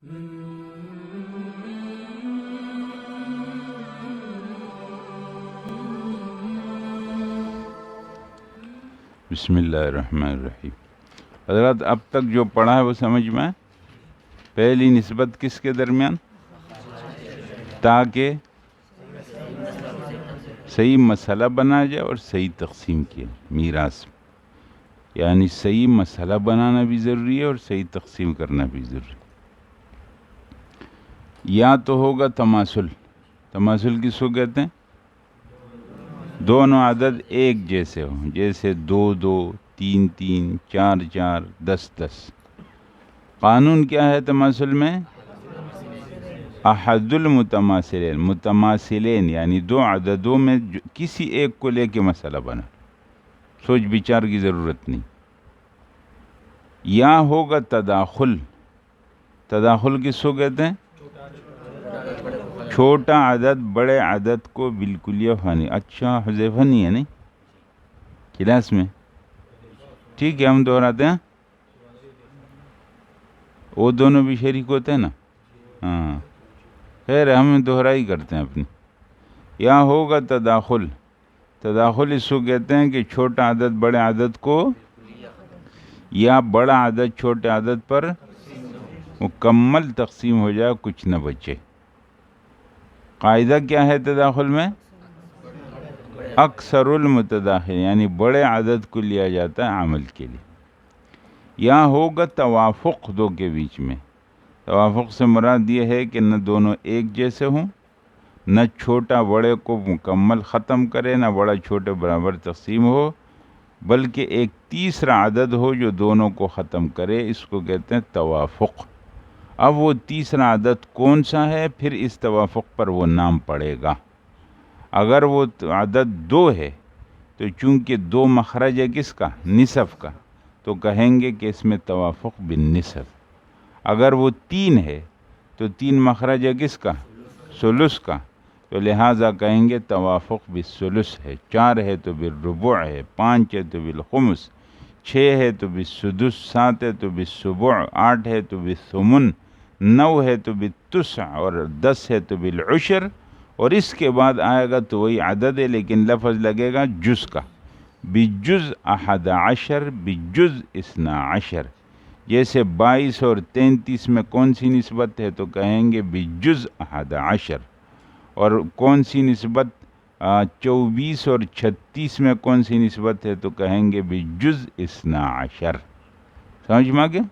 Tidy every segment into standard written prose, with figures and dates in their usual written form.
بسم اللہ الرحمن الرحیم۔ حضرات اب تک جو پڑھا ہے وہ سمجھ میں آئے؟ پہلی نسبت کس کے درمیان؟ تاکہ صحیح مسئلہ بنا جائے اور صحیح تقسیم کیا میراث، یعنی صحیح مسئلہ بنانا بھی ضروری ہے اور صحیح تقسیم کرنا بھی ضروری ہے۔ یا تو ہوگا تماثل، تماثل کس کو کہتے ہیں؟ دونوں عدد ایک جیسے ہوں، جیسے 2 2 3 3 4 4 10 10۔ قانون کیا ہے تماثل میں؟ احد المتماثلین، متماثلین یعنی دو عددوں میں کسی ایک کو لے کے مسئلہ بنا، سوچ بچار کی ضرورت نہیں۔ یا ہوگا تداخل، تداخل کس کو کہتے ہیں؟ چھوٹا عدد بڑے عدد کو بالکلیہ فانی۔ اچھا حذیفہ نہیں ہے نہیں کلاس میں؟ ٹھیک ہے ہم دہراتے ہیں، وہ دونوں بھی شریک ہوتے ہیں نا، ہاں خیر ہم دہرائی کرتے ہیں اپنی۔ یا ہوگا تداخل، تداخل اس کو کہتے ہیں کہ چھوٹا عدد بڑے عدد کو، یا بڑا عدد چھوٹے عدد پر مکمل تقسیم ہو جائے، کچھ نہ بچے۔ قاعدہ کیا ہے تداخل میں؟ اکثر المتداخل، یعنی بڑے عدد کو لیا جاتا ہے عمل کے لیے۔ یا ہوگا توافق دو کے بیچ میں، توافق سے مراد یہ ہے کہ نہ دونوں ایک جیسے ہوں، نہ چھوٹا بڑے کو مکمل ختم کرے، نہ بڑا چھوٹے برابر تقسیم ہو، بلکہ ایک تیسرا عدد ہو جو دونوں کو ختم کرے، اس کو کہتے ہیں توافق۔ اب وہ تیسرا عدد کون سا ہے، پھر اس توافق پر وہ نام پڑے گا۔ اگر وہ عدد 2 ہے تو چونکہ 2 مخرج ہے کس کا؟ نصف کا، تو کہیں گے کہ اس میں توافق بالنصف۔ اگر وہ 3 ہے تو 3 مخرج ہے کس کا؟ ثلث کا، تو لہٰذا کہیں گے توافق بالثلث ہے۔ 4 ہے تو بالربع ہے، 5 ہے تو بالخمس، 6 ہے تو بالسدس، 7 ہے تو بالسبع، 8 ہے تو بالثمن، 9 ہے تو بالتسع، اور 10 ہے تو بالعشر۔ اور اس کے بعد آئے گا تو وہی عدد ہے لیکن لفظ لگے گا جز کا، بجز 11، بجز 12۔ جیسے 22 اور 33 میں کون سی نسبت ہے تو کہیں گے بجز 11۔ اور کون سی نسبت 24 اور 36 میں کون سی نسبت ہے تو کہیں گے بجز 12۔ سمجھ میں آ گیا؟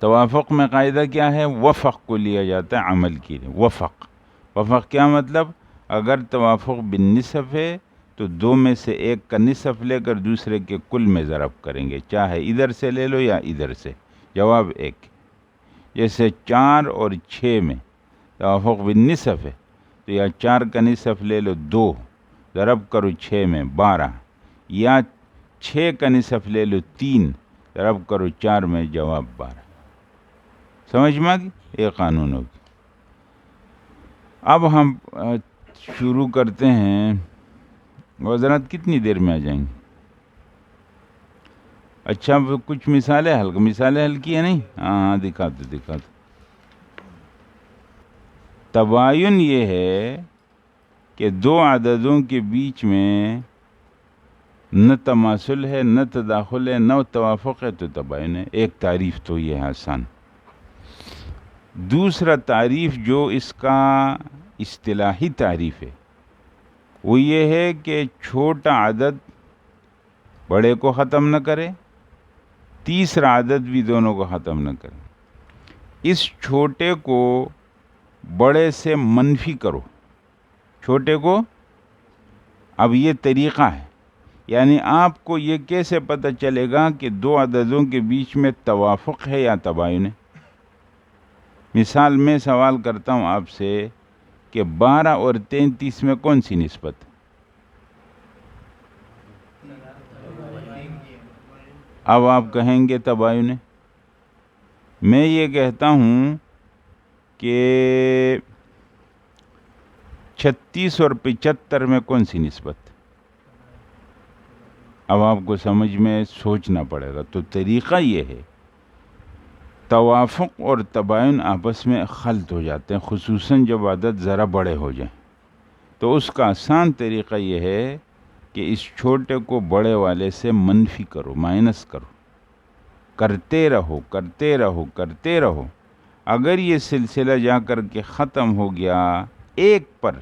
توافق میں قاعدہ کیا ہے؟ وفق کو لیا جاتا ہے عمل کے لیے۔ وفق، وفق کیا مطلب؟ اگر توافق بالنصف ہے تو 2 میں سے ایک کا نصف لے کر دوسرے کے کل میں ضرب کریں گے، چاہے ادھر سے لے لو یا ادھر سے، جواب 1۔ جیسے 4 اور 6 میں توافق بالنصف ہے تو یا 4 کا نصف لے لو 2، ضرب کرو 6 میں 12، یا 6 کا نصف لے لو 3، ضرب کرو 4 میں، جواب 12۔ سمجھ میں آ گئی؟ یہ قانون ہوگی۔ اب ہم شروع کرتے ہیں۔ حضرات کتنی دیر میں آ جائیں گے؟ اچھا کچھ مثالیں حل کی ہے نہیں؟ ہاں دکھا دو۔ تباین یہ ہے کہ 2 عددوں کے بیچ میں نہ تماثل ہے، نہ تداخل ہے، نہ توافق ہے، تو تباین ہے۔ ایک تعریف تو یہ ہے آسان۔ دوسرا تعریف جو اس کا اصطلاحی تعریف ہے وہ یہ ہے کہ چھوٹا عدد بڑے کو ختم نہ کرے، تیسرا عدد بھی دونوں کو ختم نہ کرے۔ اس چھوٹے کو بڑے سے منفی کرو، چھوٹے کو، اب یہ طریقہ ہے، یعنی آپ کو یہ کیسے پتہ چلے گا کہ 2 عددوں کے بیچ میں توافق ہے یا تباین ہے؟ مثال میں سوال کرتا ہوں آپ سے کہ 12 اور 33 میں کون سی نسبت؟ اب آپ کہیں گے تباین ہے۔ میں یہ کہتا ہوں کہ 36 اور 75 میں کون سی نسبت؟ اب آپ کو سمجھ میں سوچنا پڑے گا۔ تو طریقہ یہ ہے توافق اور تباین آپس میں خلط ہو جاتے ہیں، خصوصاً جب عدد ذرا بڑے ہو جائیں. تو اس کا آسان طریقہ یہ ہے کہ اس چھوٹے کو بڑے والے سے منفی کرو، مائنس کرو، کرتے رہو کرتے رہو کرتے رہو. اگر یہ سلسلہ جا کر کے ختم ہو گیا ایک پر،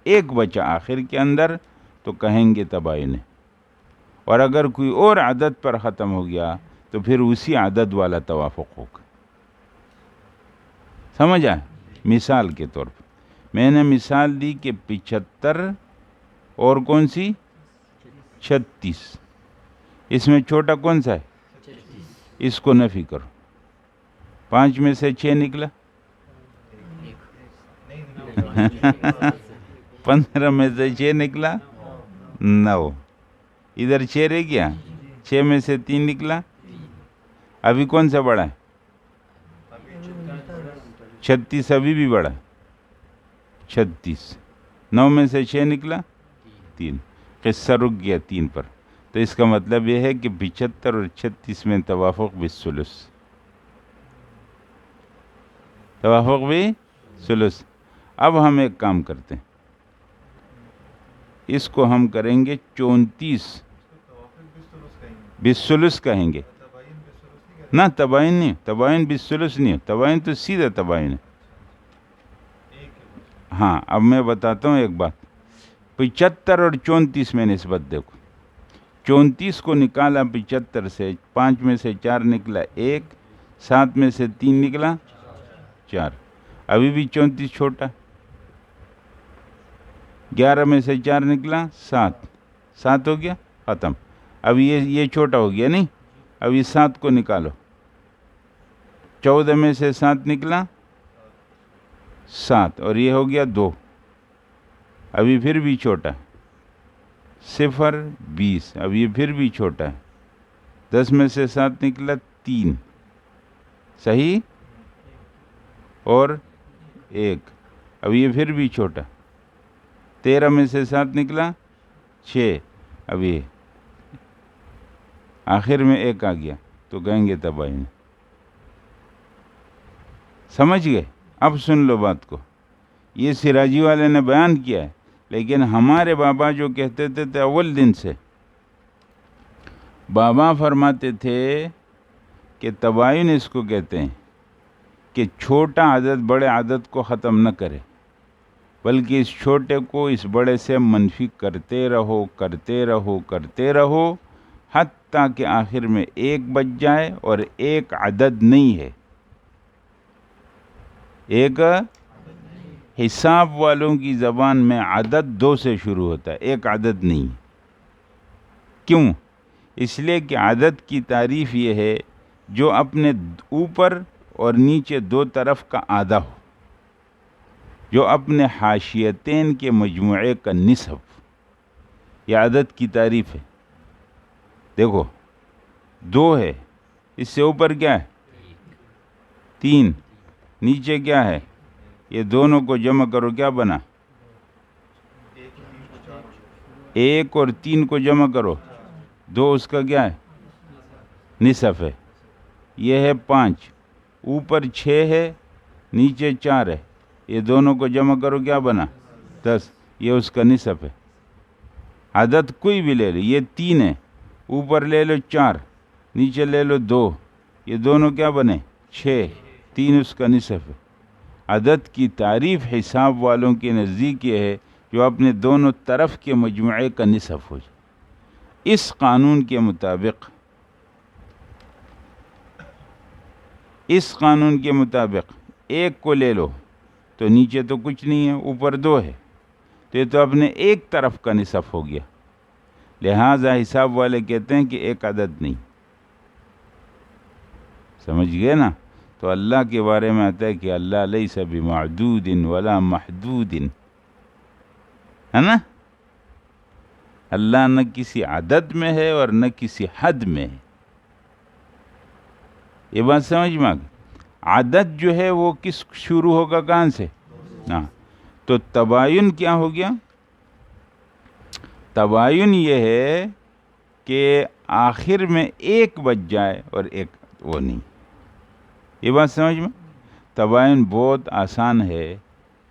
ایک بچہ آخر کے اندر، تو کہیں گے تباین ہے. اور اگر کوئی اور عدد پر ختم ہو گیا تو پھر اسی عدد والا توافق ہوگا. سمجھ آئے؟ مثال کے طور پر میں نے مثال دی کہ 75 اور کون سی 36، اس میں چھوٹا کون سا ہے؟ اس کو نفی کرو. 5 میں سے 6 نکلا، 15 میں سے 6 نکلا 9، ادھر 6 رہ گیا، 6 میں سے 3 نکلا. ابھی کون سا بڑا ہے؟ 36 ابھی بھی بڑا ہے. 36 9 میں سے 6 نکلا 3، قصہ رک گیا 3 پر. تو اس کا مطلب یہ ہے کہ 75 اور 36 میں توافق بالثلث، توافق بھی ثلث. اب ہم ایک کام کرتے ہیں، اس کو ہم کریں گے 34 بالثلث کہیں گے. نہ تباین نہیں، تباین بالثلث نہیں، تباین تو سیدھا تباین ہے. ہاں اب میں بتاتا ہوں ایک بات. 75 اور 34 میں نسبت دیکھو. 34 کو نکالا 75 سے، 5 میں سے 4 نکلا 1، 7 میں سے 3 نکلا 4. ابھی بھی 34 چھوٹا. 11 میں سے 4 نکلا 7، 7 ہو گیا ختم. اب یہ چھوٹا ہو گیا نہیں. اب یہ 7 کو نکالو. 14 میں سے 7 نکلا 7، اور یہ ہو گیا 2. ابھی پھر بھی چھوٹا. 0 20، اب یہ پھر بھی چھوٹا ہے. 10 میں سے 7 نکلا 3، صحیح، اور 1، اب یہ پھر بھی چھوٹا. 13 میں سے 7 نکلا 6، اب یہ آخر میں 1 آ گیا تو کہیں گے تباین. سمجھ گئے؟ اب سن لو بات کو. یہ سراجی والے نے بیان کیا ہے، لیکن ہمارے بابا جو کہتے تھے اول دن سے، بابا فرماتے تھے کہ تباین اس کو کہتے ہیں کہ چھوٹا عدد بڑے عدد کو ختم نہ کرے، بلکہ اس چھوٹے کو اس بڑے سے منفی کرتے رہو کرتے رہو کرتے رہو، حتیٰ کہ آخر میں 1 بچ جائے. اور ایک عدد نہیں ہے، ایک حساب والوں کی زبان میں عدد 2 سے شروع ہوتا ہے، ایک عدد نہیں. کیوں؟ اس لیے کہ عدد کی تعریف یہ ہے جو اپنے اوپر اور نیچے 2 طرف کا آدھا ہو، جو اپنے حاشیتین کے مجموعے کا نصف. یہ عدد کی تعریف ہے. دیکھو 2 ہے، اس سے اوپر کیا ہے 3، نیچے کیا ہے، یہ دونوں کو جمع کرو کیا بنا، 1 اور 3 کو جمع کرو 2، اس کا کیا ہے نصف ہے. یہ ہے 5، اوپر 6 ہے نیچے 4 ہے، یہ دونوں کو جمع کرو کیا بنا 10، یہ اس کا نصف ہے. عدد کوئی بھی لے لو، یہ 3 ہے، اوپر لے لو 4 نیچے لے لو 2، یہ دونوں کیا بنے 6، 3 اس کا نصف ہے. عدد کی تعریف حساب والوں کے نزدیک یہ ہے جو اپنے دونوں طرف کے مجموعے کا نصف ہو جائے. اس قانون کے مطابق 1 کو لے لو تو نیچے تو کچھ نہیں ہے، اوپر 2 ہے، تو یہ تو اپنے ایک طرف کا نصف ہو گیا. لہٰذا حساب والے کہتے ہیں کہ ایک عدد نہیں. سمجھ گئے نا؟ تو اللہ کے بارے میں آتا ہے کہ اللہ لیس بمعدود ولا محدود، ہے نا؟ اللہ نہ کسی عدد میں ہے اور نہ کسی حد میں ہے. یہ بات سمجھ میں آ گئی؟ عدد جو ہے وہ کس شروع ہوگا، کہاں سے؟ ہاں. تو تباین کیا ہو گیا؟ تباین یہ ہے کہ آخر میں 1 بچ جائے اور 1 وہ نہیں. یہ بات سمجھ میں؟ تباین بہت آسان ہے.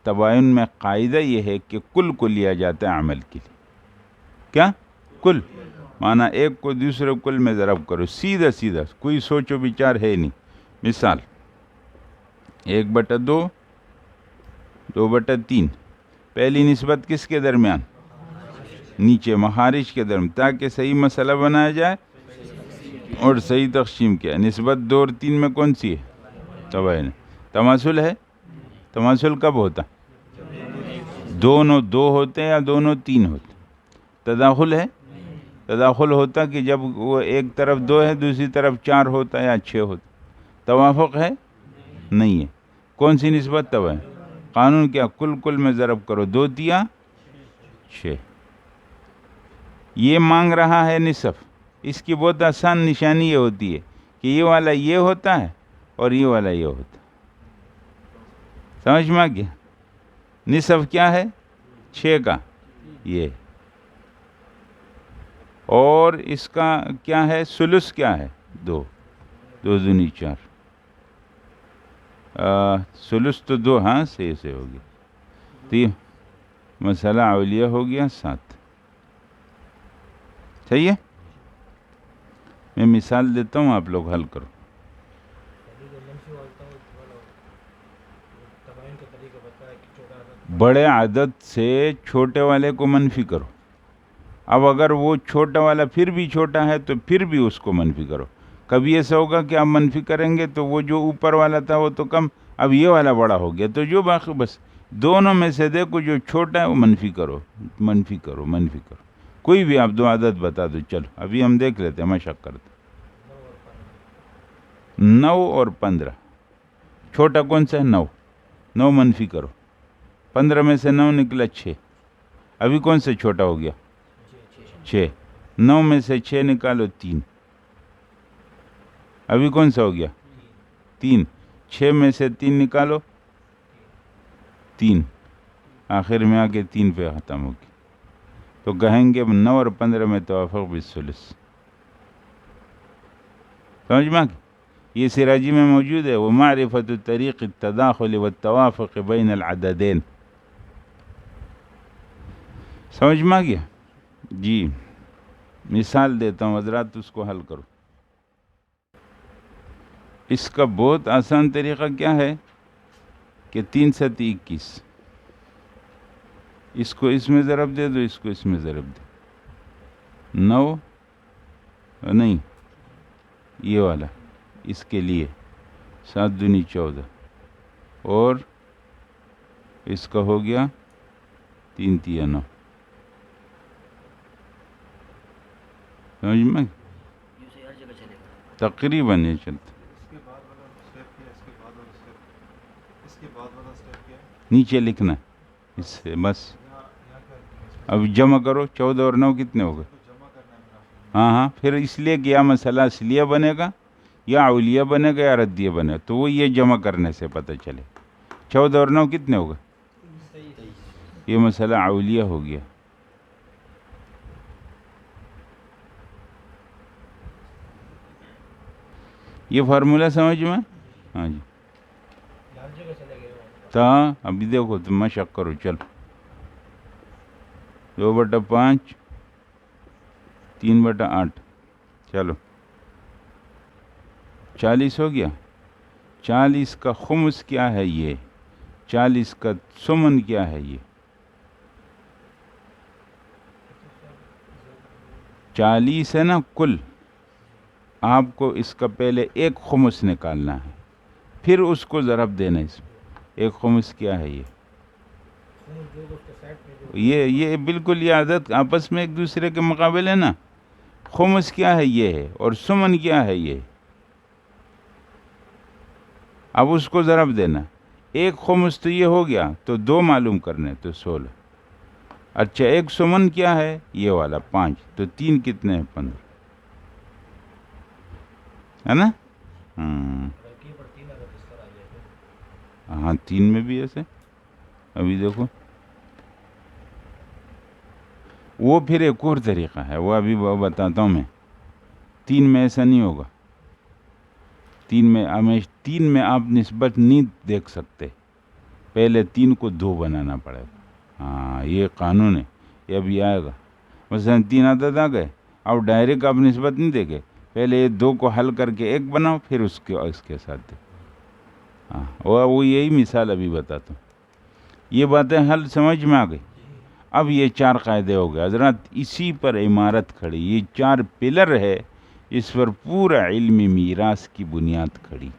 تباین میں قاعدہ یہ ہے کہ کل لیا جاتا ہے عمل کے لیے. کیا کل؟ معنی ایک کو دوسرے کل میں ضرب کرو، سیدھا سیدھا، کوئی سوچ و بچار ہے نہیں. مثال 1/2، 2/3. پہلی نسبت کس کے درمیان؟ نیچے مخارج کے درمیان، تاکہ صحیح مسئلہ بنایا جائے اور صحیح تقسیم کیا. نسبت 2 اور 3 میں کون سی ہے؟ تباین. تماثل ہے؟ تماثل کب ہوتا؟ دونوں 2 ہوتے ہیں یا دونوں 3 ہوتے؟ تداخل ہے؟ تداخل ہوتا کہ جب وہ ایک طرف 2 ہے دوسری طرف 4 ہوتا یا 6 ہوتا. توافق ہے؟ نہیں ہے. کون سی نسبت تباین؟ قانون کیا؟ کل میں ضرب کرو، 2 تیا 6. یہ مانگ رہا ہے نصف. اس کی بہت آسان نشانی یہ ہوتی ہے کہ یہ والا یہ ہوتا ہے اور یہ والا یہ ہوتا ہے. سمجھ میں آ گیا؟ نصف کیا ہے؟ 6 کا یہ، اور اس کا کیا ہے؟ ثلث کیا ہے؟ 2. 2 دونی 4. ثلث تو 2، ہاں صحیح سے ہو گیا. تو یہ مسئلہ اولیہ ہو گیا 7. صحیح ہے؟ میں مثال دیتا ہوں، آپ لوگ حل کرو. بڑے عدد سے چھوٹے والے کو منفی کرو. اب اگر وہ چھوٹا والا پھر بھی چھوٹا ہے تو پھر بھی اس کو منفی کرو. کبھی ایسا ہوگا کہ آپ منفی کریں گے تو وہ جو اوپر والا تھا وہ تو کم، اب یہ والا بڑا ہو گیا، تو جو باقی بس دونوں میں سے دیکھو جو چھوٹا ہے وہ منفی کرو، منفی کرو، منفی کرو. کوئی بھی آپ 2 عدد بتا دو. چلو ابھی ہم دیکھ لیتے ہیں، مشق کرتے. 9 اور 15. چھوٹا کون سا ہے؟ 9. 9 منفی کرو. 15 میں سے 9 نکلا 6. ابھی کون سے چھوٹا ہو گیا؟ 6. 9 میں سے 6 نکالو 3. ابھی کون سا ہو گیا؟ 3. 6 میں سے 3 نکالو 3. آخر میں آ کے 3 پہ ختم ہو گیا. تو کہیں گے 9 اور 15 میں توافق بالثلث. سمجھ میں؟ یہ سراجی میں موجود ہے. وہ معرفت طریق التداخل والتوافق بین العددین. سمجھ میں گیا؟ جی مثال دیتا ہوں حضرات، اس کو حل کرو. اس کا بہت آسان طریقہ کیا ہے کہ 3 × 7 = 21. اس کو اس میں ضرب دے دو، اس کو اس میں ضرب دے. 9 نہیں، یہ والا اس کے لیے 7 دونی 14، اور اس کا ہو گیا 3 تیا 9. سمجھ میں؟ تقریباً یہ چلتا. نیچے لکھنا اس سے بس. اب جمع کرو، 14 اور 9 کتنے ہو گئے؟ ہاں پھر اس لیے کہ یا مسئلہ اصلیہ بنے گا یا اولیہ بنے گا یا ردیہ بنے گا، تو وہ یہ جمع کرنے سے پتہ چلے. 14 اور 9 کتنے ہو گئے؟ یہ مسئلہ اولیہ ہو گیا. یہ فارمولہ سمجھ میں؟ ہاں جی. ابھی دیکھو تم مشق کرو. چلو 2/5 3/8. چلو 40 ہو گیا. 40 کا خمس کیا ہے؟ یہ 40 کا ثمن کیا ہے؟ یہ 40 ہے نا کل. آپ کو اس کا پہلے 1 خمس نکالنا ہے، پھر اس کو ضرب دینا. اس میں 1 خمس کیا ہے؟ یہ بالکل یہ عادت آپس میں ایک دوسرے کے مقابل ہے نا. خمس کیا ہے؟ یہ ہے. اور ثمن کیا ہے؟ یہ. اب اس کو ضرب دینا. 1 خمس تو یہ ہو گیا، تو 2 معلوم کرنے، تو 16. اچھا 1 ثمن کیا ہے؟ یہ والا 5. تو 3 کتنے ہیں؟ 15 ہے نا. ہاں 3 میں بھی ایسے. ابھی دیکھو وہ پھر ایک اور طریقہ ہے، وہ ابھی بتاتا ہوں میں. 3 میں ایسا نہیں ہوگا. 3 میں ہمیشہ تین میں آپ نسبت نہیں دیکھ سکتے، پہلے تین کو دو بنانا پڑے گا۔ ہاں یہ قانون ہے، یہ ابھی آئے گا۔ مثلا تین عدد آ گئے، اب ڈائریکٹ آپ نسبت نہیں دیکھے، پہلے یہ دو کو حل کر کے ایک بناؤ، پھر اس کے ساتھ دے۔ ہاں وہ یہی مثال ابھی بتاتا ہوں۔ یہ باتیں حل سمجھ میں آ گئی۔ اب یہ چار قاعدے ہو گئے حضرات، اسی پر عمارت کھڑی، یہ چار پلر ہے، اس پر پورا علم میراث کی بنیاد کھڑی۔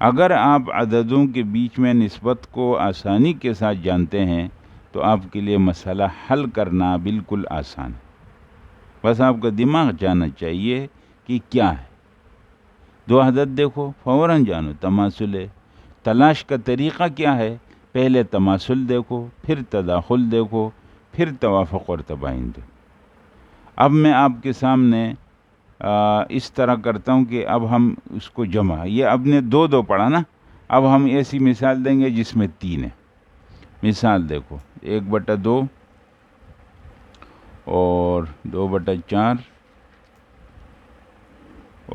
اگر آپ عددوں کے بیچ میں نسبت کو آسانی کے ساتھ جانتے ہیں تو آپ کے لیے مسئلہ حل کرنا بالکل آسان ہے، بس آپ کا دماغ جاننا چاہیے کہ کیا ہے۔ دو عدد دیکھو فوراً جانو تماثل ہے۔ تلاش کا طریقہ کیا ہے؟ پہلے تماثل دیکھو، پھر تداخل دیکھو، پھر توافق اور تباین دیکھو۔ اب میں آپ کے سامنے اس طرح کرتا ہوں کہ اب ہم اس کو جمع، یہ اب نے دو دو پڑھا نا، اب ہم ایسی مثال دیں گے جس میں تین ہے۔ مثال دیکھو، 1/2 اور 2/4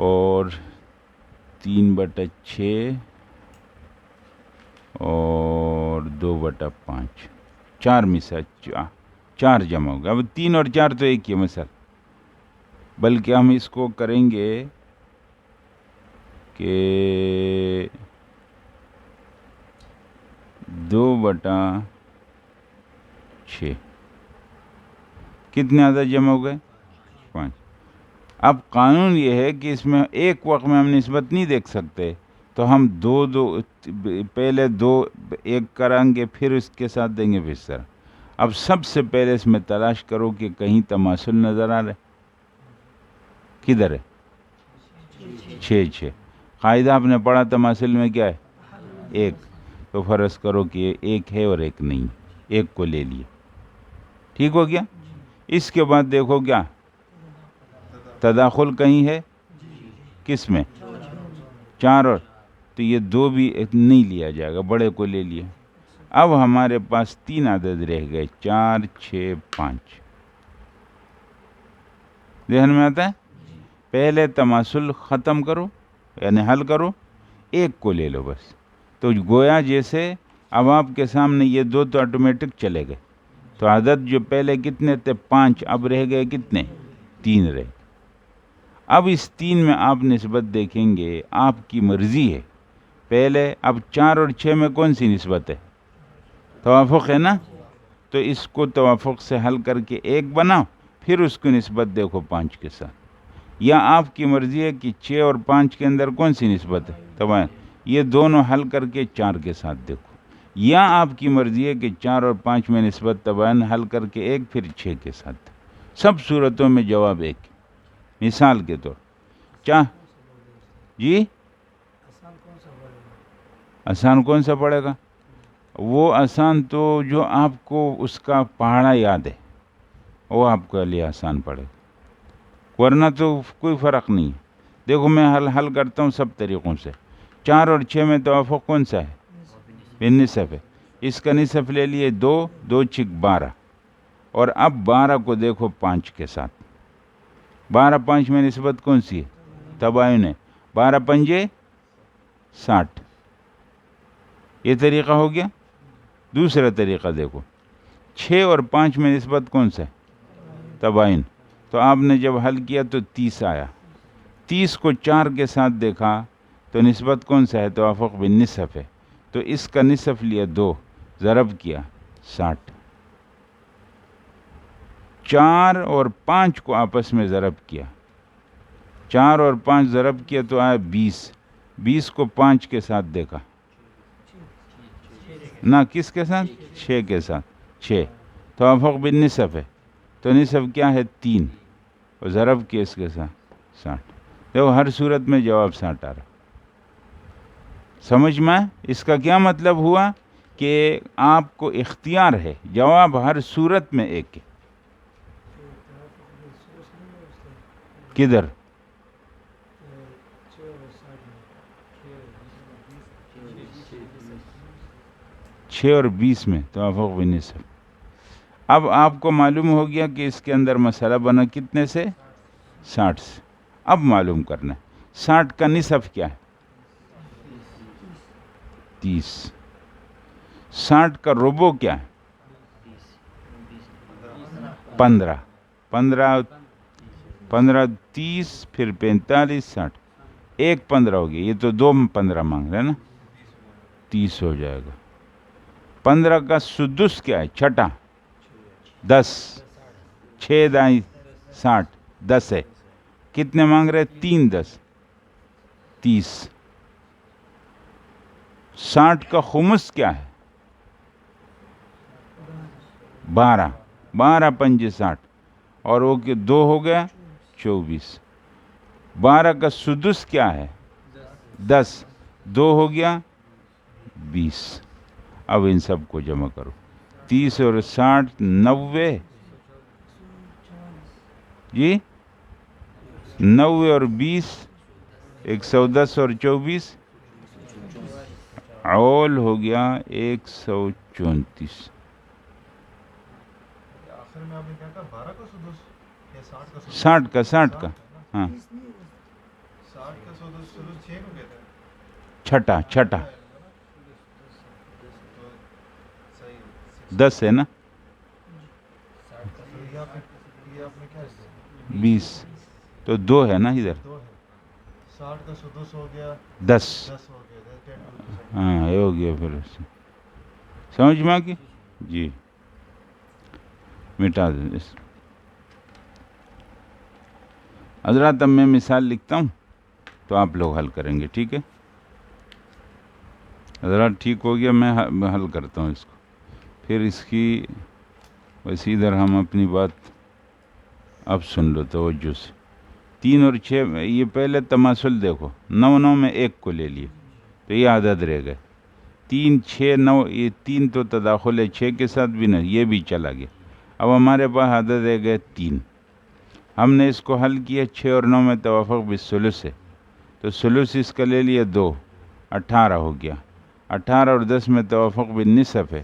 اور 3/6 اور 2/5، چار مثال، چار جمع ہو گیا۔ اب 3 اور 4 تو ایک ہی مثال، بلکہ ہم اس کو کریں گے کہ 2/6 کتنے عدد جمع ہو گئے؟ 5۔ اب قانون یہ ہے کہ اس میں ایک وقت میں ہم نسبت نہیں دیکھ سکتے، تو ہم پہلے دو ایک کریں گے، پھر اس کے ساتھ دیں گے، پھر اس طرح۔ اب سب سے پہلے اس میں تلاش کرو کہ کہیں تماثل نظر آ رہا ہے، کدھر ہے؟ 6 قاعدہ آپ نے پڑھا تماثل میں کیا ہے؟ ایک، تو فرض کرو کہ ایک ہے اور ایک نہیں، ایک کو لے لیے، ٹھیک ہو گیا؟ اس کے بعد دیکھو کیا تداخل کہیں ہے؟ کس میں؟ 4 اور تو یہ 2 بھی نہیں لیا جائے گا، بڑے کو لے لیا۔ اب ہمارے پاس 3 عدد رہ گئے، 4 6 5۔ ذہن میں آتا ہے؟ پہلے تماثل ختم کرو، یعنی حل کرو، ایک کو لے لو بس، تو گویا جیسے اب آپ کے سامنے یہ دو تو آٹومیٹک چلے گئے، تو عدد جو پہلے کتنے تھے 5، اب رہ گئے کتنے؟ 3 رہ گئے۔ اب اس 3 میں آپ نسبت دیکھیں گے، آپ کی مرضی ہے۔ پہلے اب 4 اور 6 میں کون سی نسبت ہے؟ توافق ہے نا، تو اس کو توافق سے حل کر کے ایک بناؤ، پھر اس کو نسبت دیکھو 5 کے ساتھ۔ یا آپ کی مرضی ہے کہ 6 اور 5 کے اندر کون سی نسبت ہے؟ تباین، یہ دونوں حل کر کے 4 کے ساتھ دیکھو۔ یا آپ کی مرضی ہے کہ 4 اور 5 میں نسبت تباین حل کر کے ایک، پھر 6 کے ساتھ۔ سب صورتوں میں جواب ایک ہے۔ مثال کے طور جی آسان کون سا پڑے گا؟ وہ آسان تو جو آپ کو اس کا پہاڑا یاد ہے، وہ آپ کے لیے آسان پڑے گا، ورنہ تو کوئی فرق نہیں ہے۔ دیکھو میں حل کرتا ہوں سب طریقوں سے۔ 4 اور 6 میں توافق کون سا ہے؟ بن نصف ہے، اس کا نصف لے لیے 2، 2 6 12، اور اب 12 کو دیکھو 5 کے ساتھ۔ 12 5 میں نسبت کون سی ہے؟ تباین ہے، 12 5 60۔ یہ طریقہ ہو گیا۔ دوسرا طریقہ دیکھو، 6 اور 5 میں نسبت کون سا ہے؟ تباین۔ تو آپ نے جب حل کیا تو 30 آیا، 30 کو 4 کے ساتھ دیکھا تو نسبت کون سا ہے؟ توافق بن نصف ہے، تو اس کا نصف لیا 2، ضرب کیا 60۔ 4 اور 5 کو آپس میں ضرب کیا، 4 اور 5 ضرب کیا تو آیا 20، 20 کو 5 کے ساتھ دیکھا، نہ کس کے ساتھ؟ 6 کے ساتھ، 6، توافق بن نصف ہے، تو نصف کیا ہے؟ 3، اور ضرب کیا اس کے ساتھ 60۔ دیکھو ہر صورت میں جواب 60 آ رہا۔ سمجھ میں؟ اس کا کیا مطلب ہوا کہ آپ کو اختیار ہے، جواب ہر صورت میں ایک ہے۔ کدھر؟ 6 اور 20 میں توافق بن نصف۔ اب آپ کو معلوم ہو گیا کہ اس کے اندر مسئلہ بنا کتنے سے؟ 60 سے۔ اب معلوم کرنا ہے 60 کا نصف کیا ہے؟ 30. 60 کا ربع کیا ہے؟ 15. 15 30 پھر 45 60. ایک 15 ہو گیا. یہ تو 2 15 مانگ رہے ہیں نا. 30 ہو جائے گا. 15 کا سدس کیا ہے؟ چھٹا 10. 6 دائیں 60. 10 ہے. کتنے مانگ رہے؟ 3 10 30. 60 کا خمس کیا ہے؟ 12. 12 5 60. اور وہ کہ 2 ہو گیا 24. 12 کا سدس کیا ہے؟ 10. 2 ہو گیا 20. اب ان سب کو جمع کرو. 30 اور 60 90. جی 90 اور 20 110 اور 24 اول ہو گیا 134. آخر میں آپ نے کیا کہا 12 کا سدس یا 60 کا 60 کا ہاں 60 کا سدس 6 کو کہتے ہیں. چھٹا صحیح 10 ہے نا. یہ آپ نے کیا 20 تو 2 ہے نا ادھر. 2 ہے. 60 کا سدس ہو گیا 10 ہو گیا. ہاں یہ ہو گیا. پھر سمجھ میں آ گئی. جی مٹا دیں اس. حضرات اب میں مثال لکھتا ہوں تو آپ لوگ حل کریں گے. ٹھیک ہے حضرات؟ ٹھیک ہو گیا. میں حل کرتا ہوں اس کو. پھر اس کی بس ادھر ہم اپنی بات اب سن لو توجہ سے. 3 اور 6 یہ پہلے تماثل دیکھو. 9 9 میں 1 کو لے لیے تو یہ عدد رہ گئے. 3 6 9 یہ 3 تو تداخل ہے. 6 کے ساتھ بھی نہیں، یہ بھی چلا گیا. اب ہمارے پاس عدد رہ گئے 3. ہم نے اس کو حل کیا. 6 اور 9 میں توافق بالثلث ہے تو ثلث اس کا لے لیا 2 18 ہو گیا. 18 اور 10 میں توافق بالنصف ہے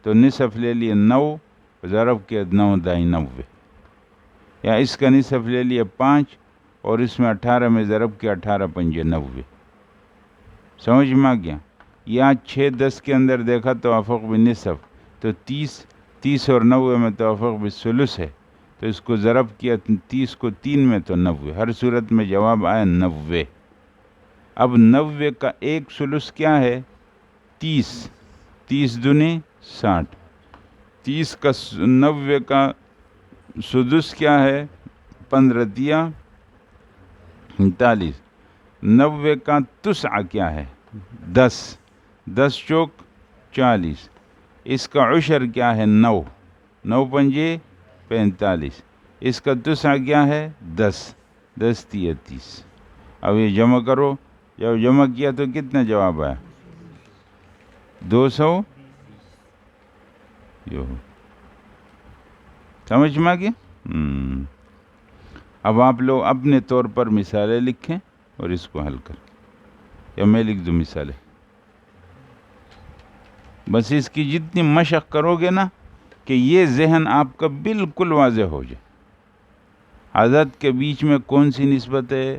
تو نصف لے لیے 9 ضرب کے 9 دائیں 90. یا اس کا نصف لے لیے 5 اور اس میں 18 میں ضرب کے 18 5 90. سمجھ میں آ گیا؟ یا 6 10 کے اندر دیکھا توافق بالنصف تو 30 اور 90 میں توافق بالثلث ہے تو اس کو ضرب کیا 30 کو 3 میں تو 90. ہر صورت میں جواب آیا 90. اب 90 کا ایک ثلث کیا ہے؟ 30. 30 دونی 60. 30 کا 90 کا سدس کیا ہے؟ 15 دیا 39. 90 کا تسعہ کیا ہے؟ 10. 10 چوک 40. اس کا عشر کیا ہے؟ 9. 9 پنجے 45. اس کا تسعہ کیا ہے؟ 10. 10 تیا 30. اب یہ جمع کرو. جب جمع کیا تو کتنا جواب آیا؟ 200. سمجھ میں آ گیا؟ اب آپ لوگ اپنے طور پر مثالیں لکھیں اور اس کو حل کریں. یا میں لکھ دوں مثالیں؟ بس اس کی جتنی مشق کرو گے نا کہ یہ ذہن آپ کا بالکل واضح ہو جائے. عدد کے بیچ میں کون سی نسبت ہے.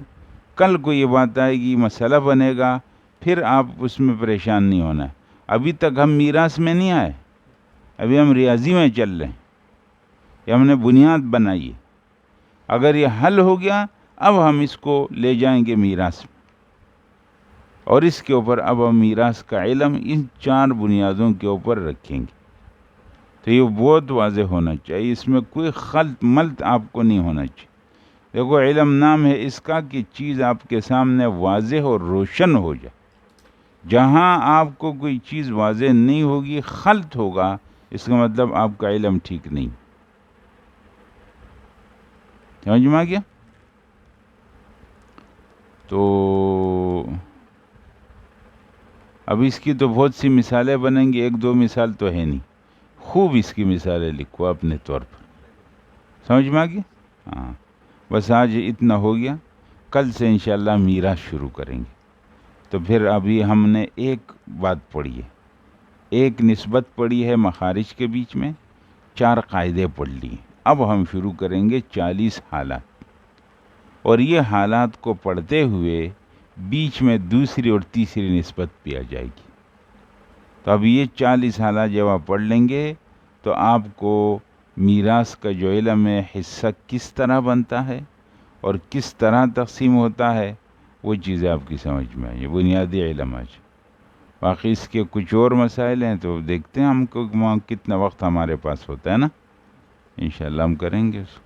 کل کو یہ بات آئے گی، مسئلہ بنے گا، پھر آپ اس میں پریشان نہیں ہونا ہے. ابھی تک ہم میراث میں نہیں آئے، ابھی ہم ریاضی میں چل رہے ہیں. یہ ہم نے بنیاد بنائی ہے. اگر یہ حل ہو گیا اب ہم اس کو لے جائیں گے میراث میں، اور اس کے اوپر اب ہم میراث کا علم ان 4 بنیادوں کے اوپر رکھیں گے. تو یہ بہت واضح ہونا چاہیے. اس میں کوئی خلط ملط آپ کو نہیں ہونا چاہیے. دیکھو علم نام ہے اس کا کہ چیز آپ کے سامنے واضح اور روشن ہو جائے. جہاں آپ کو کوئی چیز واضح نہیں ہوگی، خلط ہوگا، اس کا مطلب آپ کا علم ٹھیک نہیں. سمجھ میں آ گیا؟ تو اب اس کی تو بہت سی مثالیں بنیں گی. 1 2 مثال تو ہے نہیں. خوب اس کی مثالیں لکھو اپنے طور پر. سمجھ میں آ گیا؟ ہاں بس آج اتنا ہو گیا. کل سے انشاءاللہ میراث شروع کریں گے. تو پھر ابھی ہم نے ایک بات پڑھی ہے، ایک نسبت پڑھی ہے مخارج کے بیچ میں، 4 قاعدے پڑھ لیے. اب ہم شروع کریں گے 40 حالات. اور یہ حالات کو پڑھتے ہوئے بیچ میں دوسری اور تیسری نسبت بھی آ جائے گی. تو اب یہ 40 حالات جب آپ پڑھ لیں گے تو آپ کو میراث کا جو علم ہے، حصہ کس طرح بنتا ہے اور کس طرح تقسیم ہوتا ہے، وہ چیزیں آپ کی سمجھ میں آئی، بنیادی علم آج۔ باقی اس کے کچھ اور مسائل ہیں تو دیکھتے ہیں ہم کو کتنا وقت ہمارے پاس ہوتا ہے نا، انشاءاللہ ہم کریں گے اس کو۔